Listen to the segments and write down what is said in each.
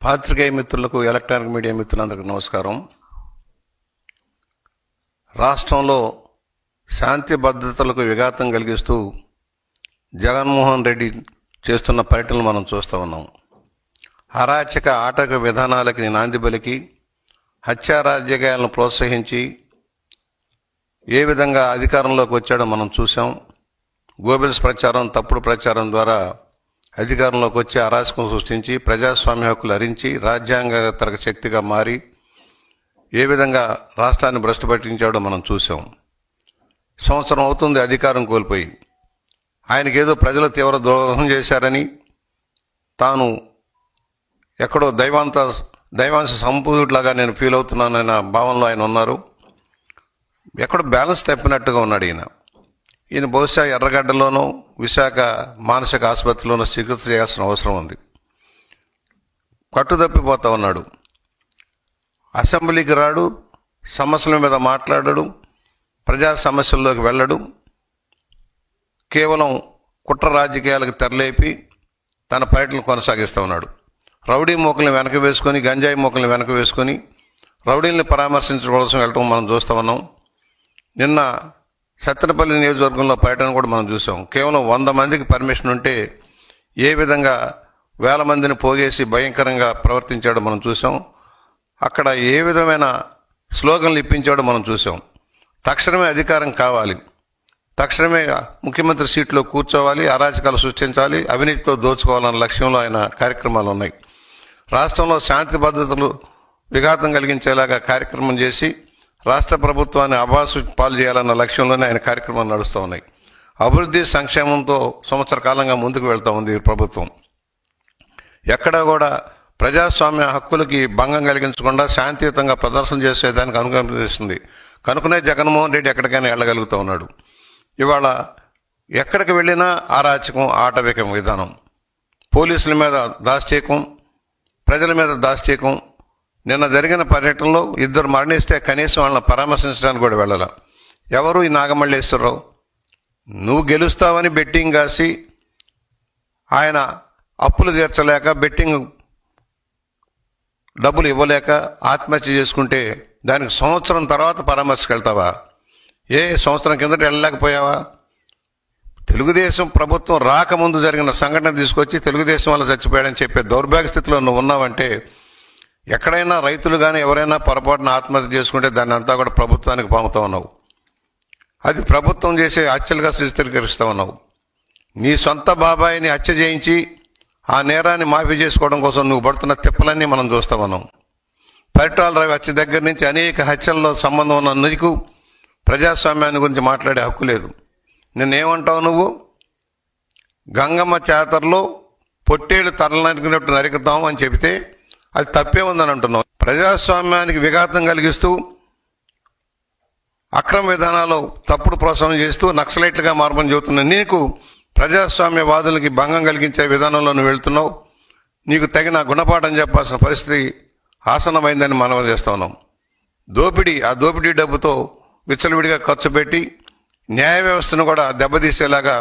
పాత్రికేయ మిత్రులకు, electronic media మిత్రులందరికీ నమస్కారం. రాష్ట్రంలో శాంతి భద్రతలకు విఘాతం కలిగిస్తూ జగన్మోహన్ రెడ్డి చేస్తున్న పర్యటనలు మనం చూస్తూ ఉన్నాం. అరాచక ఆటక విధానాలకి నాంది పలికి హత్యా రాజకీయాలను ప్రోత్సహించి ఏ విధంగా అధికారంలోకి వచ్చాడో మనం చూసాం. గోబెల్స్ ప్రచారం, తప్పుడు ప్రచారం ద్వారా అధికారంలోకి వచ్చి అరాచకం సృష్టించి ప్రజాస్వామ్య హక్కులు హరించి రాజ్యాంగేతర శక్తిగా మారి ఏ విధంగా రాష్ట్రాన్ని భ్రష్టు పట్టించాడో మనం చూసాం. సంవత్సరం అవుతుంది అధికారం కోల్పోయి. ఆయనకేదో ప్రజలు తీవ్ర ద్రోహం చేశారని, తాను ఎక్కడో దైవాంశ సంపూర్ణలాగా నేను ఫీల్ అవుతున్నానన్న భావనలో ఆయన ఉన్నారు. ఎక్కడో బ్యాలెన్స్ తప్పినట్టుగా ఉన్నాడు ఈయన బహుశా ఎర్రగడ్డలోనూ విశాఖ మానసిక ఆసుపత్రిలోనూ చికిత్స చేయాల్సిన అవసరం ఉంది. కట్టుదప్పిపోతా ఉన్నాడు. అసెంబ్లీకి రాడు, సమస్యల మీద మాట్లాడడు, ప్రజా సమస్యల్లోకి వెళ్ళడు. కేవలం కుట్ర రాజకీయాలకు తెరలేపి తన పర్యటన కొనసాగిస్తూ ఉన్నాడు. రౌడీ మూకల్ని వెనక వేసుకొని, గంజాయి మూకల్ని వెనక వేసుకొని రౌడీల్ని పరామర్శించడం కోసం వెళ్ళటం మనం చూస్తూ ఉన్నాం. నిన్న సత్తెనపల్లి నియోజకవర్గంలో పర్యటన కూడా మనం చూసాం. కేవలం 100 మందికి పర్మిషన్ ఉంటే ఏ విధంగా 1000 మందిని పోగేసి భయంకరంగా ప్రవర్తించాడో మనం చూసాం. అక్కడ ఏ విధమైన స్లోగన్లు ఇప్పించాడో మనం చూసాం. తక్షణమే అధికారం కావాలి, తక్షణమే ముఖ్యమంత్రి సీట్లో కూర్చోవాలి, అరాచకాలు సృష్టించాలి, అవినీతితో దోచుకోవాలన్న లక్ష్యంలో ఆయన కార్యక్రమాలు ఉన్నాయి. రాష్ట్రంలో శాంతి భద్రతలు విఘాతం కలిగించేలాగా కార్యక్రమం చేసి రాష్ట్ర ప్రభుత్వాన్ని అబాసు పాలు చేయాలన్న లక్ష్యంలోనే ఆయన కార్యక్రమాలు నడుస్తూ ఉన్నాయి. అభివృద్ధి సంక్షేమంతో సంవత్సర కాలంగా ముందుకు వెళ్తూ ఉంది ఈ ప్రభుత్వం. ఎక్కడా కూడా ప్రజాస్వామ్య హక్కులకి భంగం కలిగించకుండా శాంతియుతంగా ప్రదర్శన చేసేదానికి అనుకూలిస్తుంది. కనుకనే జగన్మోహన్ రెడ్డి ఎక్కడికైనా వెళ్ళగలుగుతూ ఉన్నాడు. ఇవాళ ఎక్కడికి వెళ్ళినా అరాచకం, ఆటవికం విధానం, పోలీసుల మీద దాష్టీకం, ప్రజల మీద దాష్టీకం. నిన్న జరిగిన పర్యటనలో 2 మరణిస్తే కనీసం వాళ్ళని పరామర్శించడానికి కూడా వెళ్ళాల. ఎవరు? ఈ నాగమల్లేశ్వరరావు. నువ్వు గెలుస్తావని బెట్టింగ్ కాసి ఆయన అప్పులు తీర్చలేక, బెట్టింగ్ డబ్బులు ఇవ్వలేక ఆత్మహత్య చేసుకుంటే దానికి సంవత్సరం తర్వాత పరామర్శకు వెళ్తావా? సంవత్సరం కిందట వెళ్ళలేకపోయావా? తెలుగుదేశం ప్రభుత్వం రాకముందు జరిగిన సంఘటన తీసుకొచ్చి తెలుగుదేశం వల్ల చచ్చిపోయాడని చెప్పే దౌర్భాగ్య స్థితిలో నువ్వు ఉన్నావంటే, ఎక్కడైనా రైతులు కానీ ఎవరైనా పొరపాటున ఆత్మహత్య చేసుకుంటే దాన్ని అంతా కూడా ప్రభుత్వానికి పంపుతూ ఉన్నావు. అది ప్రభుత్వం చేసే హత్యలుగా చిత్రీకరిస్తూ ఉన్నావు. నీ సొంత బాబాయిని హత్య చేయించి ఆ నేరాన్ని మాఫీ చేసుకోవడం కోసం నువ్వు పడుతున్న తిప్పలన్నీ మనం చూస్తూ ఉన్నాం. పరిటాల రవి హత్య దగ్గర నుంచి అనేక హత్యల్లో సంబంధం ఉన్న నీకు ప్రజాస్వామ్యాన్ని గురించి మాట్లాడే హక్కు లేదు. నిన్నేమంటావు నువ్వు? గంగమ్మ జాతరలో పొట్టేళ్ళు తరలినట్టు నరుకుతాం అని చెబితే అది తప్పే ఉందని అంటున్నావు. ప్రజాస్వామ్యానికి విఘాతం కలిగిస్తూ, అక్రమ విధానాలు తప్పుడు ప్రోత్సాహం చేస్తూ నక్సలైట్లుగా మార్పని చెబుతున్న నీకు ప్రజాస్వామ్యవాదులకి భంగం కలిగించే విధానంలో నువ్వు వెళ్తున్నావు. నీకు తగిన గుణపాఠం చెప్పాల్సిన పరిస్థితి ఆసన్నమైందని మనం చేస్తూ ఉన్నాం. ఆ దోపిడీ డబ్బుతో విచ్చలవిడిగా ఖర్చు పెట్టి న్యాయ వ్యవస్థను కూడా దెబ్బతీసేలాగా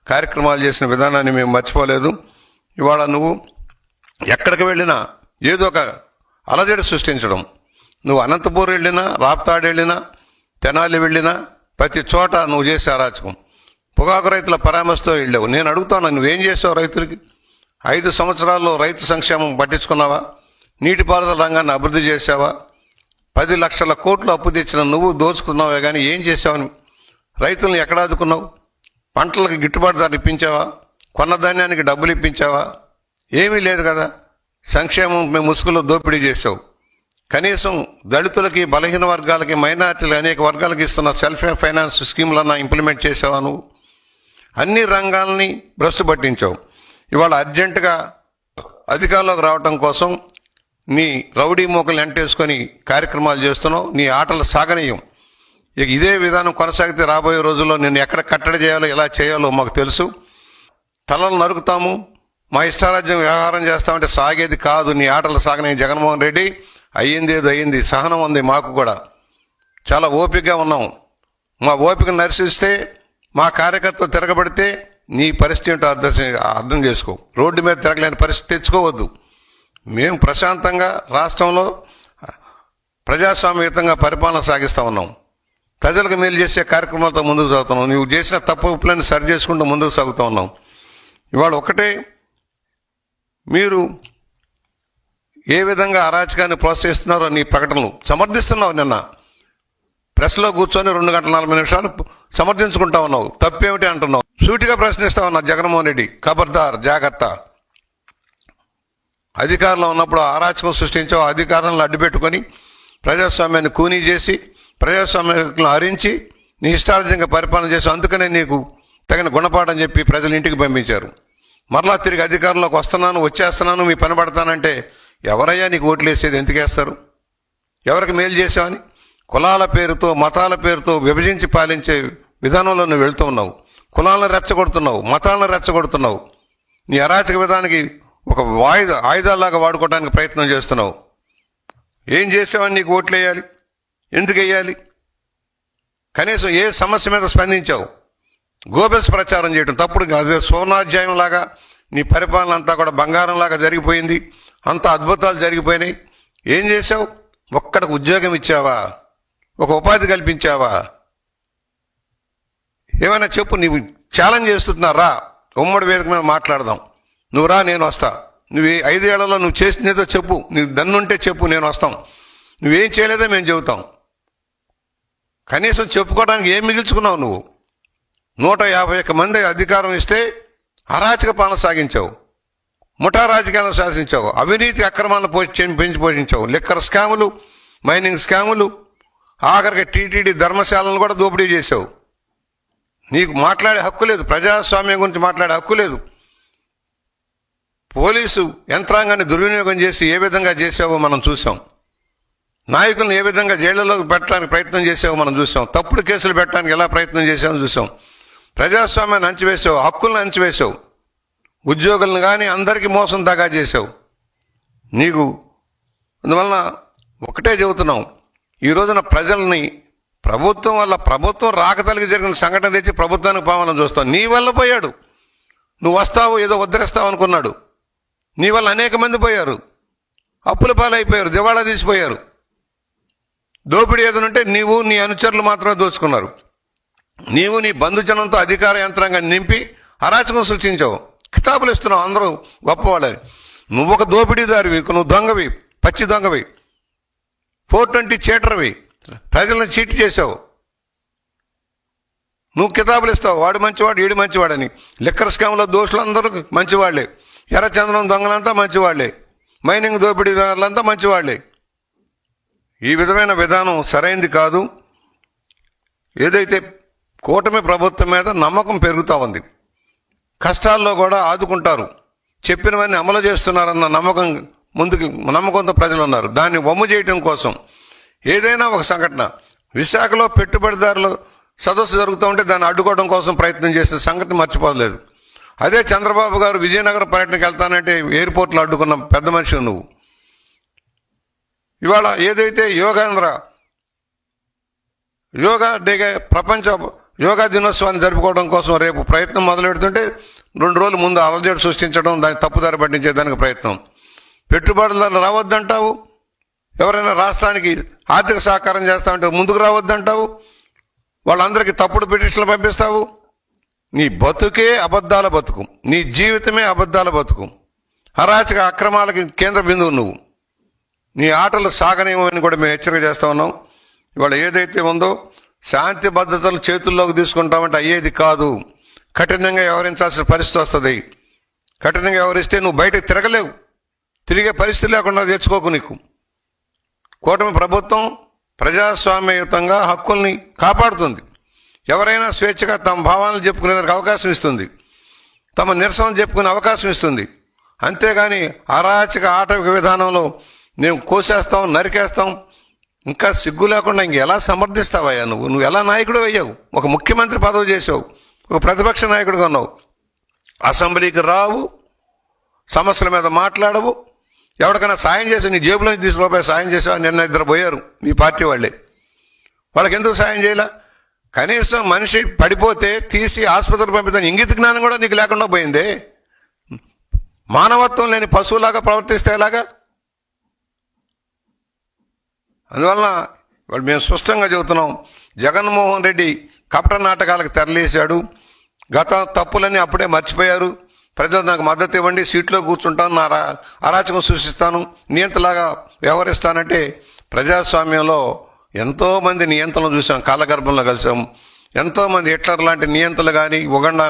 కార్యక్రమాలు చేసిన విధానాన్ని మేము మర్చిపోలేదు. ఇవాళ నువ్వు ఎక్కడికి వెళ్ళినా ఏదో ఒక అలజడి సృష్టించడం. నువ్వు అనంతపూర్ వెళ్ళినా, రాప్తాడు వెళ్ళినా, తెనాలి వెళ్ళినా ప్రతి చోట నువ్వు చేసే అరాచకం. పొగాకు రైతుల పరామర్శతో వెళ్ళావు. నేను అడుగుతాను, నువ్వేం చేసావు రైతులకి? 5 సంవత్సరాల్లో రైతు సంక్షేమం పట్టించుకున్నావా? నీటిపారుదల రంగాన్ని అభివృద్ధి చేసావా? 10 లక్షల కోట్లు అప్పు తెచ్చిన నువ్వు దోచుకున్నావే కానీ ఏం చేసావని? రైతులను ఎక్కడ ఆదుకున్నావు? పంటలకు గిట్టుబాటు ధర ఇప్పించావా? కొన్న ధాన్యానికి డబ్బులు ఇప్పించావా? ఏమీ లేదు కదా. సంక్షేమం ముసుగులో దోపిడీ చేసావు. కనీసం దళితులకి, బలహీన వర్గాలకి, మైనార్టీలు అనేక వర్గాలకి ఇస్తున్న సెల్ఫ్ ఫైనాన్స్ స్కీములన్నా ఇంప్లిమెంట్ చేసావా నువ్వు? అన్ని రంగాలని భ్రష్టు పట్టించావు. ఇవాళ అర్జెంటుగా అధికారంలోకి రావటం కోసం నీ రౌడీ మూకల్ని ఎంటేసుకొని కార్యక్రమాలు చేస్తున్నావు. నీ ఆటలు సాగనీయం. ఇదే విధానం కొనసాగితే రాబోయే రోజుల్లో నిన్ను ఎక్కడ కట్టడి చేయాలో, ఎలా చేయాలో మాకు తెలుసు. తలలు నరుకుతాము, మా ఇష్టారాజ్యం వ్యవహారం చేస్తామంటే సాగేది కాదు. నీ ఆటలు సాగనే జగన్మోహన్ రెడ్డి. అయ్యింది ఏదో అయ్యింది. సహనం ఉంది మాకు కూడా. చాలా ఓపికగా ఉన్నాం. మా ఓపిక నశిస్తే, మా కార్యకర్తలు తిరగబడితే నీ పరిస్థితి ఏంటో అర్థం చేసుకో. రోడ్డు మీద తిరగలేని పరిస్థితి తెచ్చుకోవద్దు. మేము ప్రశాంతంగా రాష్ట్రంలో ప్రజాస్వామ్యయుతంగా పరిపాలన సాగిస్తూ ఉన్నాం. ప్రజలకు మేలు చేసే కార్యక్రమాలతో ముందుకు సాగుతున్నాం. నువ్వు చేసిన తప్పు ఉప్పులను సరి చేసుకుంటూ ముందుకు సాగుతూ ఉన్నాం. ఇవాళ ఒకటే, మీరు ఏ విధంగా అరాచకాన్ని ప్రోత్సహిస్తున్నారో నీ ప్రకటనలు సమర్థిస్తున్నావు. నిన్న ప్రెస్లో కూర్చొని 2 గంటల 40 నిమిషాలు సమర్థించుకుంటా ఉన్నావు. తప్పేమిటి అంటున్నావు. సూటిగా ప్రశ్నిస్తా ఉన్నా జగన్మోహన్ రెడ్డి, ఖబర్దార్, జాగ్రత్త. అధికారంలో ఉన్నప్పుడు అరాచకం సృష్టించావు. అధికారంలో అడ్డుపెట్టుకొని ప్రజాస్వామ్యాన్ని కూనీ చేసి ప్రజాస్వామ్యాన్ని హరించి నీ ఇష్టార్థంగా పరిపాలన చేసి, అందుకనే నీకు తగిన గుణపాఠం చెప్పి ప్రజలు ఇంటికి పంపించారు. మరలా తిరిగి అధికారంలోకి వస్తున్నాను, వచ్చేస్తున్నాను, మీ పని పడతానంటే ఎవరయ్యా నీకు ఓట్లు వేసేది? ఎందుకేస్తారు? ఎవరికి మేలు చేసావని? కులాల పేరుతో మతాల పేరుతో విభజించి పాలించే విధానంలో నువ్వు వెళ్తూ ఉన్నావు. కులాలను రెచ్చగొడుతున్నావు, మతాలను రెచ్చగొడుతున్నావు. నీ అరాచక విధానానికి ఒక ఆయుధాలాగా వాడుకోవడానికి ప్రయత్నం చేస్తున్నావు. ఏం చేసావని నీకు ఓట్లు వేయాలి? ఎందుకు వేయాలి? కనీసం ఏ సమస్య మీద స్పందించావు? గోబెల్స్ ప్రచారం చేయడం తప్పుడు. అదే సోనాధ్యాయం లాగా నీ పరిపాలన అంతా కూడా బంగారంలాగా జరిగిపోయింది. అంత అద్భుతాలు జరిగిపోయినాయి. ఏం చేశావు? ఒక్కడికి ఉద్యోగం ఇచ్చావా? ఒక ఉపాధి కల్పించావా? ఏమైనా చెప్పు. నీవు ఛాలెంజ్ చేస్తున్నారా? ఉమ్మడి వేదిక మీద మాట్లాడదాం. నువ్వు రా, నేను వస్తా. నువ్వు 5 ఏళ్లలో నువ్వు చేసినదో చెప్పు. నీకు దన్నుంటే చెప్పు, నేను వస్తాం. నువ్వేం చేయలేదో మేము చెబుతాం. కనీసం చెప్పుకోవడానికి ఏం మిగిల్చుకున్నావు నువ్వు? 151 మంది అధికారం ఇస్తే అరాచక పాలన సాగించావు. ముఠా రాజకీయాలను శాసించావు. అవినీతి అక్రమాలను పెంచి పోషించావు. లిక్కర్ స్కాములు, మైనింగ్ స్కాములు, ఆఖరికి టీటీడీ ధర్మశాలను కూడా దోపిడీ చేశావు. నీకు మాట్లాడే హక్కు లేదు. ప్రజాస్వామ్యం గురించి మాట్లాడే హక్కు లేదు. పోలీసు యంత్రాంగాన్ని దుర్వినియోగం చేసి ఏ విధంగా చేసావో మనం చూసాం. నాయకులను ఏ విధంగా జైళ్లలోకి పెట్టడానికి ప్రయత్నం చేసావో మనం చూసాం. తప్పుడు కేసులు పెట్టడానికి ఎలా ప్రయత్నం చేసామో చూసాం. ప్రజాస్వామ్యాన్ని అంచివేసావు, హక్కులను అంచివేసావు. ఉద్యోగులను కానీ అందరికీ మోసం దాగా చేసావు. నీకు అందువలన ఒకటే చెబుతున్నాం, ఈ రోజున ప్రజల్ని ప్రభుత్వం వల్ల, ప్రభుత్వం రాకతలికి జరిగిన సంఘటన తెచ్చి ప్రభుత్వానికి పావాలని చూస్తావు. నీ వల్ల పోయాడు. నువ్వు వస్తావు, ఏదో ఉద్ధరిస్తావు అనుకున్నాడు. నీ వల్ల అనేక మంది పోయారు, అప్పుల పాలైపోయారు, దివాళా తీసిపోయారు. దోపిడీ ఏదనంటే నీవు నీ అనుచరులు మాత్రమే దోచుకున్నారు. నీవు నీ బంధుజనంతో అధికార యంత్రాంగాన్ని నింపి అరాచకం సృష్టించావు. కితాబులు ఇస్తున్నావు అందరూ గొప్పవాళ్ళని. నువ్వు ఒక దోపిడీదారివి, నువ్వు దొంగవి, పచ్చి దొంగవి, 420 చీటర్వి, ప్రజలను చీట్ చేసావు. నువ్వు కితాబులు ఇస్తావు, వాడు మంచివాడు, వీడు మంచివాడని. లిక్కర్ స్కామ్లో దోషులందరూ మంచివాళ్లే, ఎర్రచందనం దొంగలంతా మంచివాళ్లే, మైనింగ్ దోపిడీదారులంతా మంచివాళ్లే. ఈ విధమైన విధానం సరైంది కాదు. ఏదైతే కూటమి ప్రభుత్వం మీద నమ్మకం పెరుగుతూ ఉంది, కష్టాల్లో కూడా ఆదుకుంటారు, చెప్పినవన్నీ అమలు చేస్తున్నారన్న నమ్మకంతో ప్రజలు ఉన్నారు. దాన్ని వమ్ము చేయటం కోసం ఏదైనా ఒక సంఘటన, విశాఖలో పెట్టుబడిదారులు సదస్సు జరుగుతూ ఉంటే దాన్ని అడ్డుకోవడం కోసం ప్రయత్నం చేసిన సంగతి మర్చిపోలేదు. అదే చంద్రబాబు గారు విజయనగరం పర్యటనకు వెళ్తానంటే ఎయిర్పోర్ట్లో అడ్డుకున్న పెద్ద మనిషి నువ్వు. ఇవాళ ఏదైతే యోగా డేగా ప్రపంచ యోగా దినోత్సవాన్ని జరుపుకోవడం కోసం రేపు ప్రయత్నం మొదలు పెడుతుంటే 2 రోజుల ముందు అలజడి సృష్టించడం, దాన్ని తప్పుదారి పట్టించేదానికి ప్రయత్నం. పెట్టుబడులు రావద్దంటావు, ఎవరైనా రాష్ట్రానికి ఆర్థిక సహకారం చేస్తామంటే ముందుకు రావద్దంటావు, వాళ్ళందరికీ తప్పుడు పిటిషన్లు పంపిస్తావు. నీ బతుకే అబద్ధాల బతుకు, నీ జీవితమే అబద్ధాల బతుకు. అరాచక అక్రమాలకి కేంద్ర బిందువు నువ్వు. నీ ఆటలు సాగనేమని కూడా మేము హెచ్చరిక చేస్తూ ఉన్నాం. ఇవాళ ఏదైతే ఉందో శాంతి భద్రతలు చేతుల్లోకి తీసుకుంటామంటే అయ్యేది కాదు. కఠినంగా వ్యవహరించాల్సిన పరిస్థితి వస్తుంది. కఠినంగా వ్యవహరిస్తే నువ్వు బయటకు తిరగలేవు, తిరిగే పరిస్థితి లేకుండా తెచ్చుకోకు. నీకు కూటమి ప్రభుత్వం ప్రజాస్వామ్యయుతంగా హక్కుల్ని కాపాడుతుంది. ఎవరైనా స్వేచ్ఛగా తమ భావాలను చెప్పుకునేదానికి అవకాశం ఇస్తుంది, తమ నిరసనలు చెప్పుకునే అవకాశం ఇస్తుంది. అంతేగాని అరాచక ఆటవిక విధానంలో మేము కోసేస్తాం, నరికేస్తాం, ఇంకా సిగ్గు లేకుండా ఎలా సమర్థిస్తావయ్యా? నువ్వు ఎలా నాయకుడు అయ్యావు? ఒక ముఖ్యమంత్రి పదవి చేసావు, ఒక ప్రతిపక్ష నాయకుడిగా ఉన్నావు. అసెంబ్లీకి రావు, సమస్యల మీద మాట్లాడవు. ఎవరికైనా సాయం చేసి నీ జేబులోంచి తీసుకుపోయి సాయం చేసావు. నిన్న 2 పోయారు మీ పార్టీ వాళ్ళే. వాళ్ళకి ఎందుకు సాయం చేయాల? కనీసం మనిషి పడిపోతే తీసి ఆసుపత్రికి పంపిస్తాను ఇంగిత జ్ఞానం కూడా నీకు లేకుండా పోయిందే. మానవత్వం లేని పశువులాగా ప్రవర్తిస్తే ఎలాగా? అందువలన వాళ్ళు మేము స్పష్టంగా చెబుతున్నాం, జగన్మోహన్ రెడ్డి కపట నాటకాలకు తెరలేశాడు. గత తప్పులన్నీ అప్పుడే మర్చిపోయారు. ప్రజలు నాకు మద్దతు ఇవ్వండి, సీట్లో కూర్చుంటాను, నా అరాచకం సృష్టిస్తాను, నియంతలాగా వ్యవహరిస్తానంటే ప్రజాస్వామ్యంలో ఎంతోమంది నియంత్రణలు చూసాం, కాలగర్భంలో కలిసాం. ఎంతోమంది హిట్లర్ లాంటి నియంతలు కానీ, ఉగండా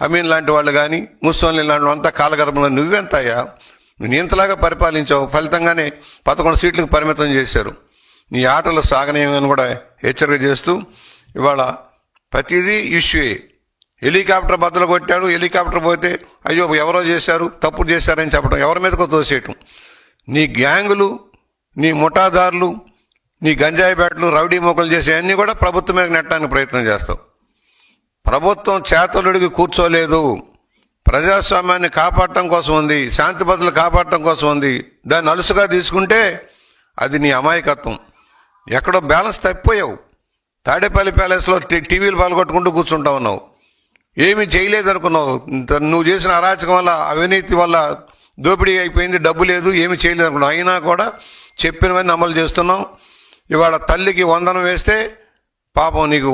అమీన్ లాంటి వాళ్ళు కానీ, ముస్సోలిని లాంటి అంతా కాలగర్భంలో. నువ్వెంతయ్యా, నియంతలాగా పరిపాలించావు. ఫలితంగానే 11 సీట్లకు పరిమితం చేశారు. నీ ఆటలు సాగనీయమని కూడా హెచ్చరిక చేస్తూ ఇవాళ ప్రతిదీ ఇష్యూయే. హెలికాప్టర్ బద్దలు కొట్టాడు, హెలికాప్టర్ పోతే అయ్యో ఎవరో చేశారు, తప్పుడు చేశారని చెప్పడం, ఎవరి మీదకో తోసేయటం. నీ గ్యాంగులు, నీ ముఠాదారులు, నీ గంజాయి బ్యాట్లు, రౌడీ మొక్కలు చేసే అన్నీ కూడా ప్రభుత్వం మీద నెట్టడానికి ప్రయత్నం చేస్తావు. ప్రభుత్వం చేతలుడికి కూర్చోలేదు. ప్రజాస్వామ్యాన్ని కాపాడటం కోసం ఉంది, శాంతి భద్రతలు కాపాడటం కోసం ఉంది. దాన్ని అలుసుగా తీసుకుంటే అది నీ అమాయకత్వం. ఎక్కడో బ్యాలెన్స్ తప్పిపోయావు. తాడేపల్లి ప్యాలెస్లో టీవీలు పాల్గొట్టుకుంటూ కూర్చుంటా ఉన్నావు. ఏమీ చేయలేదనుకున్నావు. నువ్వు చేసిన అరాచకం వల్ల, అవినీతి వల్ల దోపిడీ అయిపోయింది, డబ్బు లేదు, ఏమీ చేయలేదనుకున్నావు. అయినా కూడా చెప్పినవన్నీ అమలు చేస్తున్నావు. ఇవాళ తల్లికి వందనం వేస్తే పాపం నీకు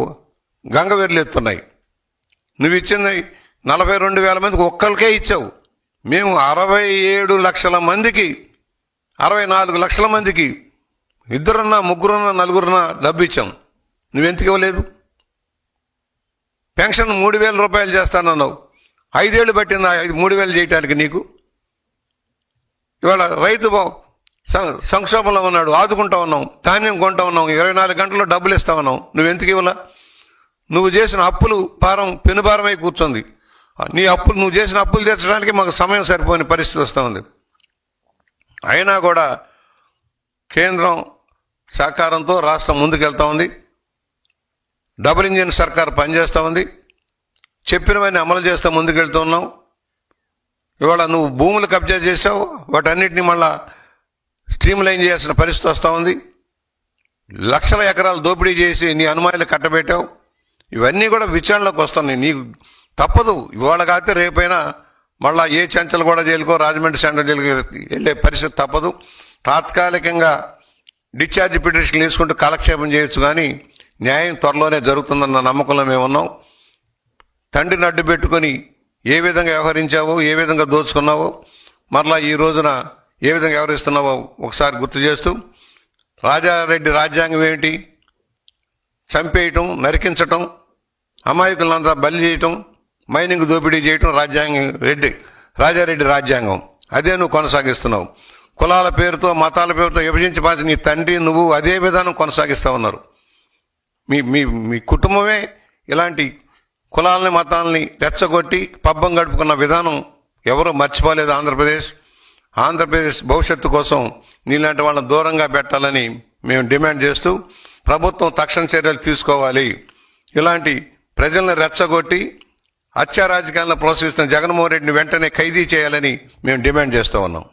గంగవెర్లు ఎత్తున్నాయి. నువ్వు ఇచ్చింది 42,000 మందికి ఒక్కరికే ఇచ్చావు. మేము 67 లక్షల మందికి, 64 లక్షల మందికి, ఇద్దరున్నా, ముగ్గురున్నా, నలుగురున్నా డబ్బు ఇచ్చాం. నువ్వెందుకు ఇవ్వలేదు? పెన్షన్ 3,000 రూపాయలు చేస్తానన్నావు. 5 ఏళ్ళు పట్టిందా 3,000 చేయటానికి నీకు? ఇవాళ రైతు సంక్షోభంలో ఉన్నాడు, ఆదుకుంటా ఉన్నాం, ధాన్యం కొంటా ఉన్నాం, 24 గంటల్లో డబ్బులు ఇస్తా ఉన్నాం. నువ్వెందుకు ఇవ్వలా? నువ్వు చేసిన అప్పులు భారం పెనుభారమై కూర్చుంది. నీ అప్పులు, నువ్వు చేసిన అప్పులు తీర్చడానికి మాకు సమయం సరిపోని పరిస్థితి వస్తూ ఉంది. అయినా కూడా కేంద్రం సహకారంతో రాష్ట్రం ముందుకెళ్తా ఉంది. డబుల్ ఇంజిన్ సర్కార్ పనిచేస్తూ ఉంది. చెప్పినవన్నీ అమలు చేస్తూ ముందుకెళ్తూ ఉన్నాం. ఇవాళ నువ్వు భూములు కబ్జా చేసావు, వాటన్నిటిని మళ్ళా స్ట్రీమ్ లైన్ చేయాల్సిన పరిస్థితి వస్తూ ఉంది. లక్షల ఎకరాలు దోపిడీ చేసి నీ అనుమానాలు కట్టబెట్టావు. ఇవన్నీ కూడా విచారణలోకి వస్తున్నాయి. నీకు తప్పదు. ఇవాళ కాకపోతే రేపైనా మళ్ళా ఏ చెంచలు కూడా జైలుకో, రాజమండ్రి సెంట్రల్ జైలుకి వెళ్ళే పరిస్థితి తప్పదు. తాత్కాలికంగా డిశ్చార్జ్ పిటిషన్లు తీసుకుంటూ కాలక్షేపం చేయొచ్చు, కానీ న్యాయం త్వరలోనే జరుగుతుందన్న నమ్మకంలో మేము ఉన్నాం. తండ్రిని అడ్డు పెట్టుకొని ఏ విధంగా వ్యవహరించావో, ఏ విధంగా దోచుకున్నావో, మరలా ఈ రోజున ఏ విధంగా వ్యవహరిస్తున్నావో ఒకసారి గుర్తు చేస్తూ, రాజారెడ్డి రాజ్యాంగం ఏంటి? చంపేయటం, నరికించటం, అమాయకులంతా బలి చేయటం, మైనింగ్ దోపిడీ చేయటం రాజారెడ్డి రాజ్యాంగం. అదే నువ్వు కొనసాగిస్తున్నావు. కులాల పేరుతో, మతాల పేరుతో విభజించి పాచి నీ తండ్రి, నువ్వు అదే విధానం కొనసాగిస్తూ ఉన్నారు. మీ కుటుంబమే ఇలాంటి కులాలని, మతాలని రెచ్చగొట్టి పబ్బం గడుపుకున్న విధానం ఎవరూ మర్చిపోలేదు. ఆంధ్రప్రదేశ్ భవిష్యత్తు కోసం నీలాంటి వాళ్ళని దూరంగా పెట్టాలని మేము డిమాండ్ చేస్తూ, ప్రభుత్వం తక్షణ చర్యలు తీసుకోవాలి. ఇలాంటి ప్రజలను రెచ్చగొట్టి హత్యా రాజకీయాలను ప్రోత్సహిస్తున్న జగన్మోహన్ రెడ్డిని వెంటనే ఖైదీ చేయాలని మేము డిమాండ్ చేస్తూ ఉన్నాం.